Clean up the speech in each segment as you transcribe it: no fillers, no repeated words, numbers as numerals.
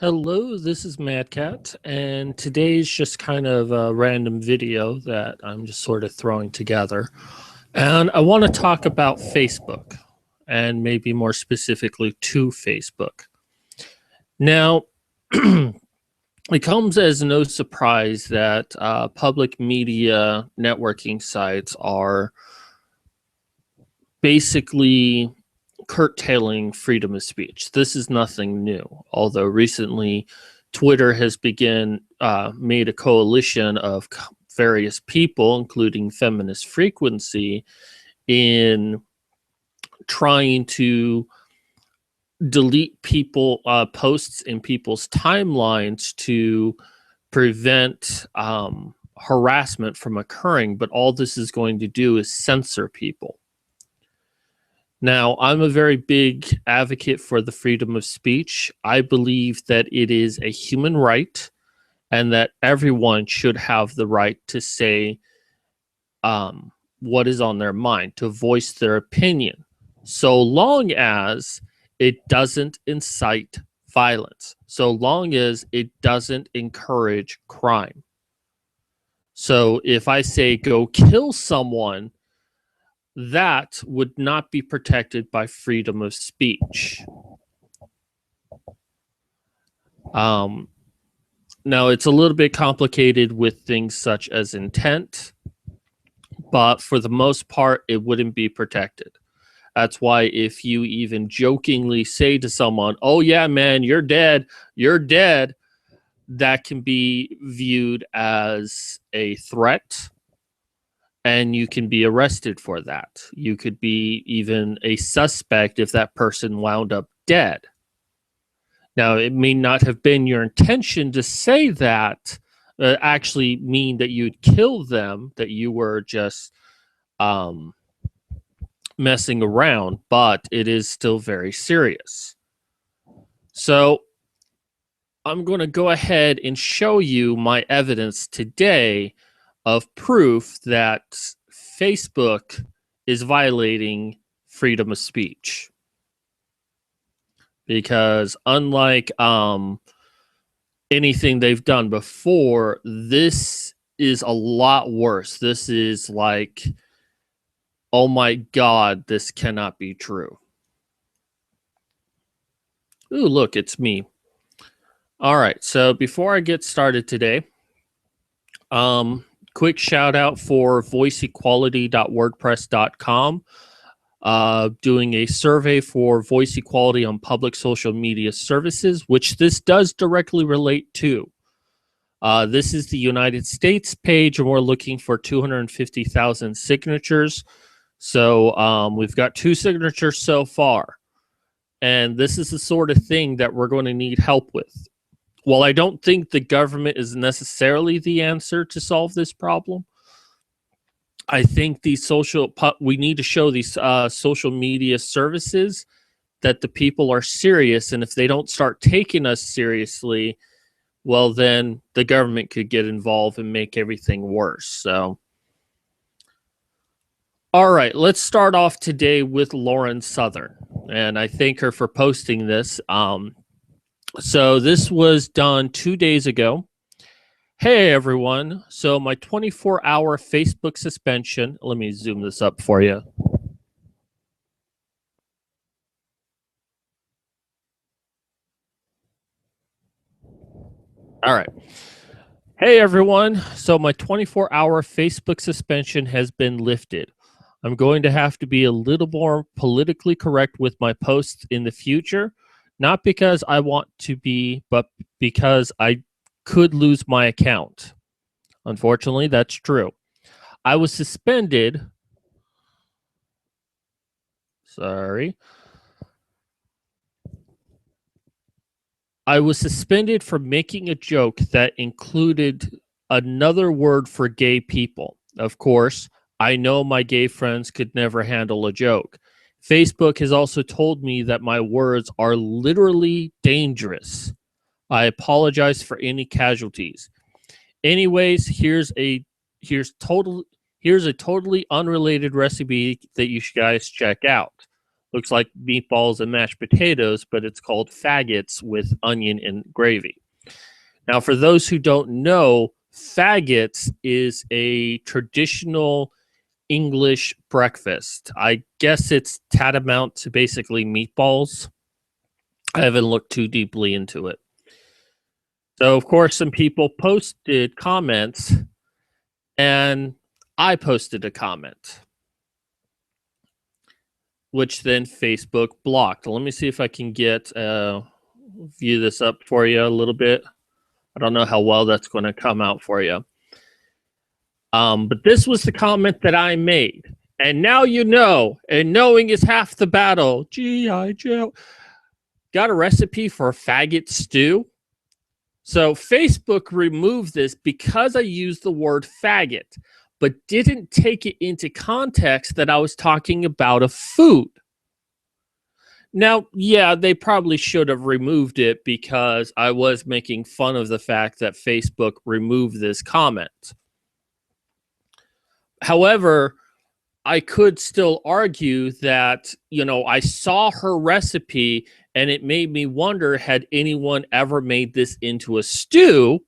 Hello, this is Mad Cat, and today's just kind of a random video that I'm just sort of throwing together. And I want to talk about Facebook, and maybe more specifically to Facebook. Now, it comes as no surprise that public media networking sites are basically curtailing freedom of speech. This is nothing new, although recently Twitter has made a coalition of various people, including Feminist Frequency, in trying to delete posts in people's timelines to prevent harassment from occurring. But all this is going to do is censor people. Now, I'm a very big advocate for the freedom of speech. I believe that it is a human right and that everyone should have the right to say what is on their mind, to voice their opinion, so long as it doesn't incite violence, so long as it doesn't encourage crime. So if I say go kill someone, that would not be protected by freedom of speech. Now, it's a little bit complicated with things such as intent, but for the most part, it wouldn't be protected. That's why if you even jokingly say to someone, "Oh yeah, man, you're dead," that can be viewed as a threat, and you can be arrested for that. You could be even a suspect if that person wound up dead. Now, it may not have been your intention to say that, actually mean that you'd kill them, that you were just messing around, but it is still very serious. So I'm going to go ahead and show you my evidence today of proof that Facebook is violating freedom of speech. Because unlike anything they've done before, this is a lot worse. This is like, oh my God, this cannot be true. Ooh, look, it's me. All right, so before I get started today, quick shout out for voiceequality.wordpress.com, doing a survey for voice equality on public social media services, which this does directly relate to. This is the United States page, and we're looking for 250,000 signatures. So we've got 2 signatures so far. And this is the sort of thing that we're going to need help with. While I don't think the government is necessarily the answer to solve this problem, I think we need to show these social media services that the people are serious, and if they don't start taking us seriously, well, then the government could get involved and make everything worse. So, all right, let's start off today with Lauren Southern, and I thank her for posting this. So this was done 2 days ago. Hey, everyone. So my 24-hour Facebook suspension, let me zoom this up for you. All right. Hey, everyone. So my 24-hour Facebook suspension has been lifted. I'm going to have to be a little more politically correct with my posts in the future, not because I want to be, but because I could lose my account. Unfortunately, that's true. I was suspended. Sorry. I was suspended for making a joke that included another word for gay people. Of course, I know my gay friends could never handle a joke. Facebook has also told me that my words are literally dangerous. I apologize for any casualties. Anyways, here's a totally unrelated recipe that you guys check out. Looks like meatballs and mashed potatoes, but it's called faggots with onion and gravy. Now, for those who don't know, faggots is a traditional English breakfast. I guess it's tantamount to basically meatballs. I haven't looked too deeply into it. So, of course, some people posted comments, and I posted a comment, which then Facebook blocked. Let me see if I can get view this up for you a little bit. I don't know how well that's going to come out for you. But this was the comment that I made. And now you know, and knowing is half the battle. G.I. Joe. Got a recipe for faggot stew? So Facebook removed this because I used the word faggot, but didn't take it into context that I was talking about a food. Now, yeah, they probably should have removed it because I was making fun of the fact that Facebook removed this comment. However, I could still argue that, I saw her recipe and it made me wonder, had anyone ever made this into a stew?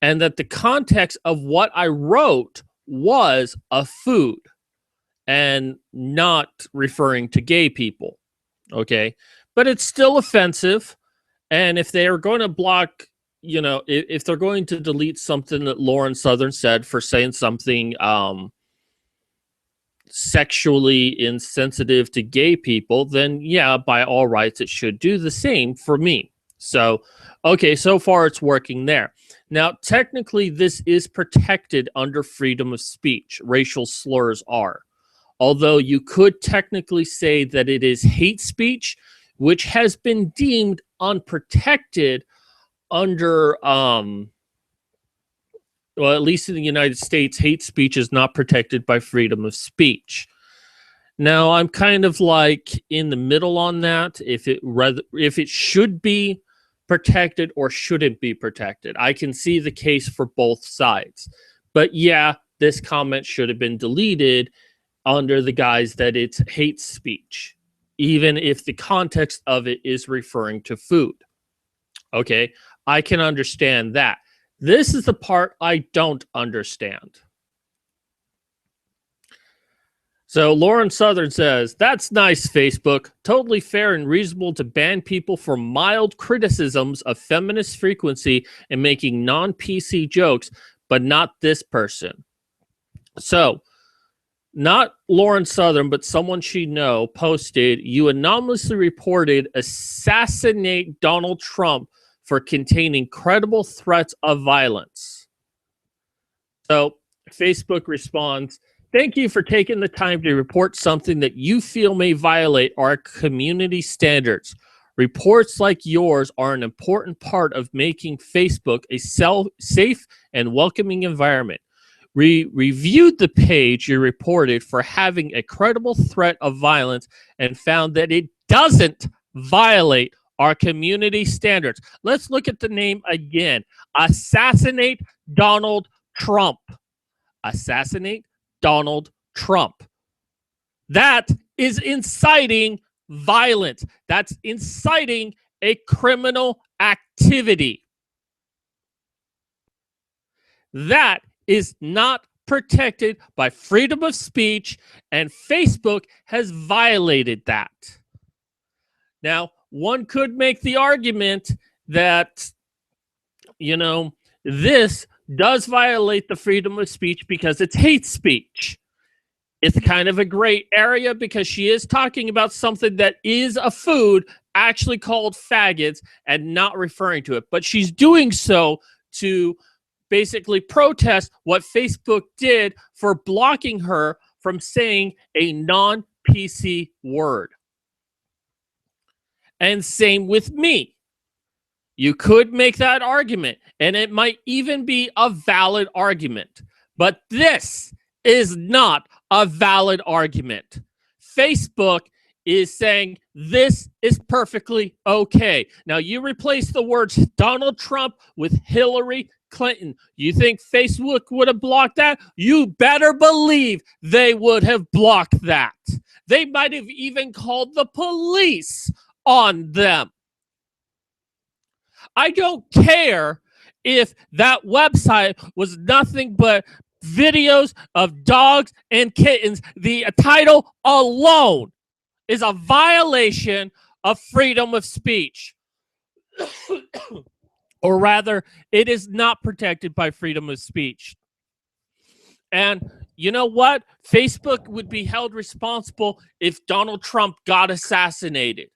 And that the context of what I wrote was a food and not referring to gay people. Okay. But it's still offensive. And if they are going to block, if they're going to delete something that Lauren Southern said for saying something sexually insensitive to gay people, then yeah, by all rights, it should do the same for me. So, okay, so far it's working there. Now, technically, this is protected under freedom of speech. Racial slurs are. Although you could technically say that it is hate speech, which has been deemed unprotected under, well, at least in the United States, hate speech is not protected by freedom of speech. Now, I'm kind of like in the middle on that, if it should be protected or shouldn't be protected. I can see the case for both sides. But yeah, this comment should have been deleted under the guise that it's hate speech, even if the context of it is referring to food. Okay, I can understand that. This is the part I don't understand. So Lauren Southern says, that's nice, Facebook. Totally fair and reasonable to ban people for mild criticisms of feminist frequency and making non-PC jokes, but not this person. So, not Lauren Southern, but someone she know posted, you anomalously reported assassinate Donald Trump for containing credible threats of violence. So Facebook responds, thank you for taking the time to report something that you feel may violate our community standards. Reports like yours are an important part of making Facebook a safe and welcoming environment. We reviewed the page you reported for having a credible threat of violence and found that it doesn't violate our community standards. Let's look at the name again. Assassinate Donald Trump. Assassinate Donald Trump. That is inciting violence. That's inciting a criminal activity. That is not protected by freedom of speech, and Facebook has violated that. Now, one could make the argument that, this does violate the freedom of speech because it's hate speech. It's kind of a gray area because she is talking about something that is a food actually called faggots and not referring to it. But she's doing so to basically protest what Facebook did for blocking her from saying a non-PC word. And same with me. You could make that argument, and it might even be a valid argument. But this is not a valid argument. Facebook is saying this is perfectly okay. Now, you replace the words Donald Trump with Hillary Clinton. You think Facebook would have blocked that? You better believe they would have blocked that. They might have even called the police on them. I don't care if that website was nothing but videos of dogs and kittens. The title alone is a violation of freedom of speech. Or rather, it is not protected by freedom of speech. And you know what? Facebook would be held responsible if Donald Trump got assassinated.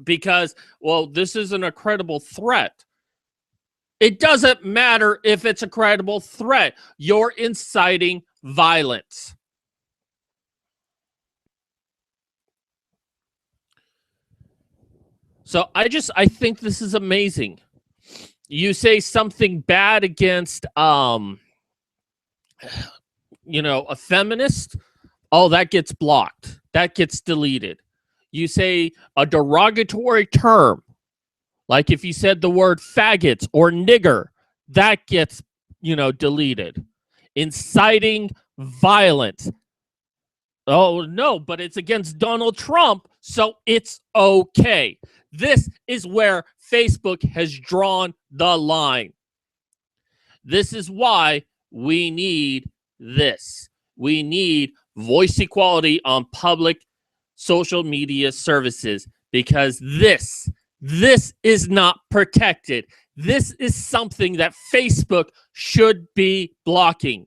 Because, well, this isn't a credible threat. It doesn't matter if it's a credible threat. You're inciting violence. So I think this is amazing. You say something bad against a feminist, oh, that gets blocked. That gets deleted. You say a derogatory term, like if you said the word faggots or nigger, that gets, deleted. Inciting violence. Oh, no, but it's against Donald Trump, so it's okay. This is where Facebook has drawn the line. This is why we need this. We need voice equality on public social media services, because this is not protected. This is something that Facebook should be blocking.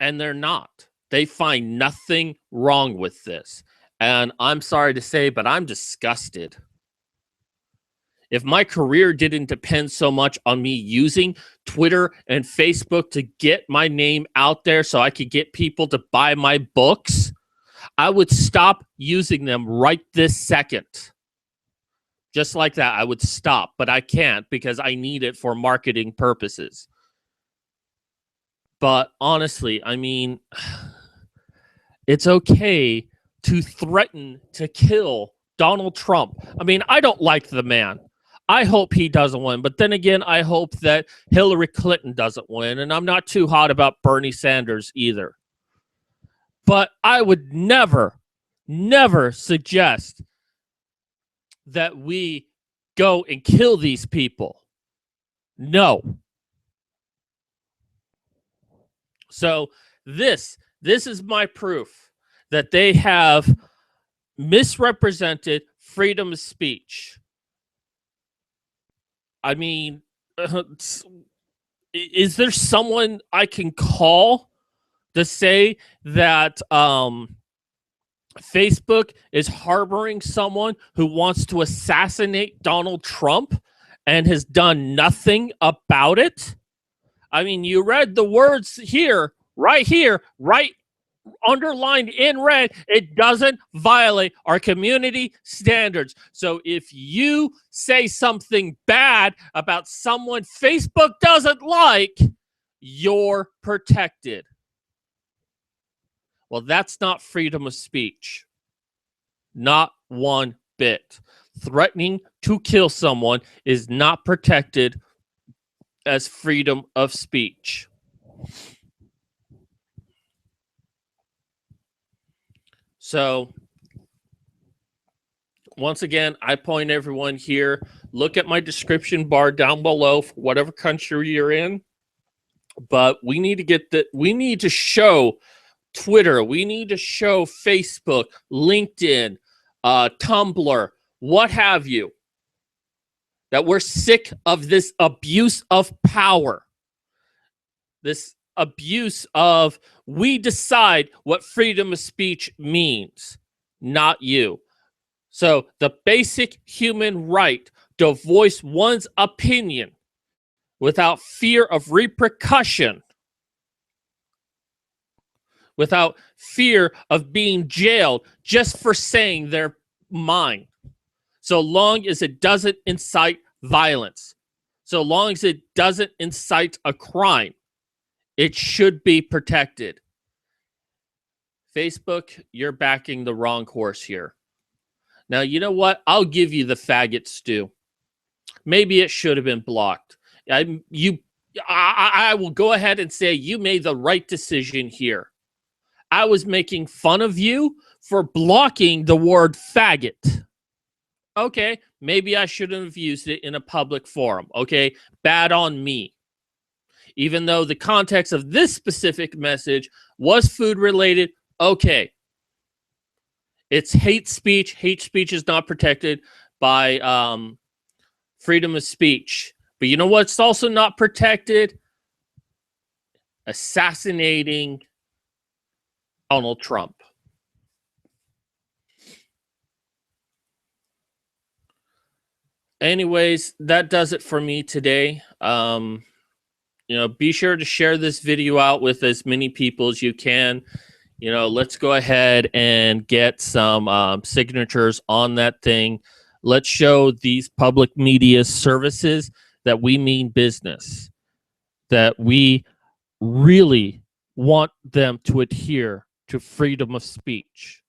And they're not. They find nothing wrong with this. And I'm sorry to say, but I'm disgusted. If my career didn't depend so much on me using Twitter and Facebook to get my name out there so I could get people to buy my books, I would stop using them right this second. Just like that, I would stop, but I can't because I need it for marketing purposes. But honestly, I mean, it's okay to threaten to kill Donald Trump. I mean, I don't like the man. I hope he doesn't win. But then again, I hope that Hillary Clinton doesn't win. And I'm not too hot about Bernie Sanders either. But I would never suggest that we go and kill these people. No. So this is my proof that they have misrepresented freedom of speech. I mean, is there someone I can call to say that Facebook is harboring someone who wants to assassinate Donald Trump and has done nothing about it? I mean, you read the words here, right underlined in red. It doesn't violate our community standards. So if you say something bad about someone Facebook doesn't like, you're protected. Well, that's not freedom of speech. Not one bit. Threatening to kill someone is not protected as freedom of speech. So, once again, I point everyone here. Look at my description bar down below for whatever country you're in. But we need to show Twitter. We need to show Facebook, LinkedIn, Tumblr, what have you, that we're sick of this abuse of power. This abuse of, we decide what freedom of speech means, not you. So the basic human right to voice one's opinion without fear of repercussion, without fear of being jailed just for saying their mind, so long as it doesn't incite violence, so long as it doesn't incite a crime, it should be protected. Facebook, you're backing the wrong horse here. Now, you know what? I'll give you the faggot stew. Maybe it should have been blocked. I will go ahead and say you made the right decision here. I was making fun of you for blocking the word faggot. Okay, maybe I shouldn't have used it in a public forum. Okay, bad on me. Even though the context of this specific message was food related, okay. It's hate speech. Hate speech is not protected by freedom of speech. But you know what's also not protected? Assassinating Donald Trump. Anyways, that does it for me today. Be sure to share this video out with as many people as you can. Let's go ahead and get some signatures on that thing. Let's show these public media services that we mean business, that we really want them to adhere to freedom of speech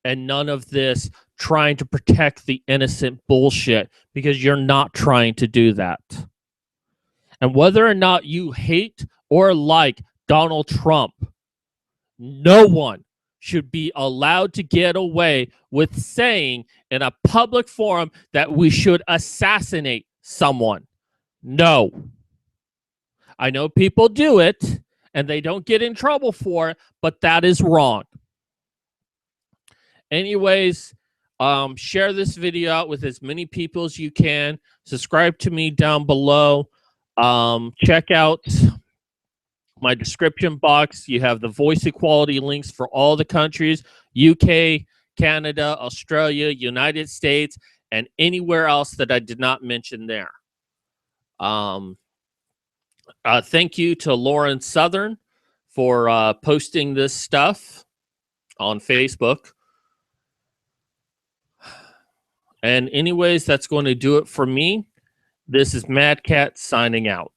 and none of this trying to protect the innocent bullshit, because you're not trying to do that. And whether or not you hate or like Donald Trump, no one should be allowed to get away with saying in a public forum that we should assassinate someone. No. I know people do it and they don't get in trouble for it, but that is wrong. Anyways, share this video out with as many people as you can. Subscribe to me down below. Check out my description box. You have the voice equality links for all the countries: UK, Canada, Australia, United States, and anywhere else that I did not mention there. Thank you to Lauren Southern for posting this stuff on Facebook. And anyways, that's going to do it for me. This is Mad Cat signing out.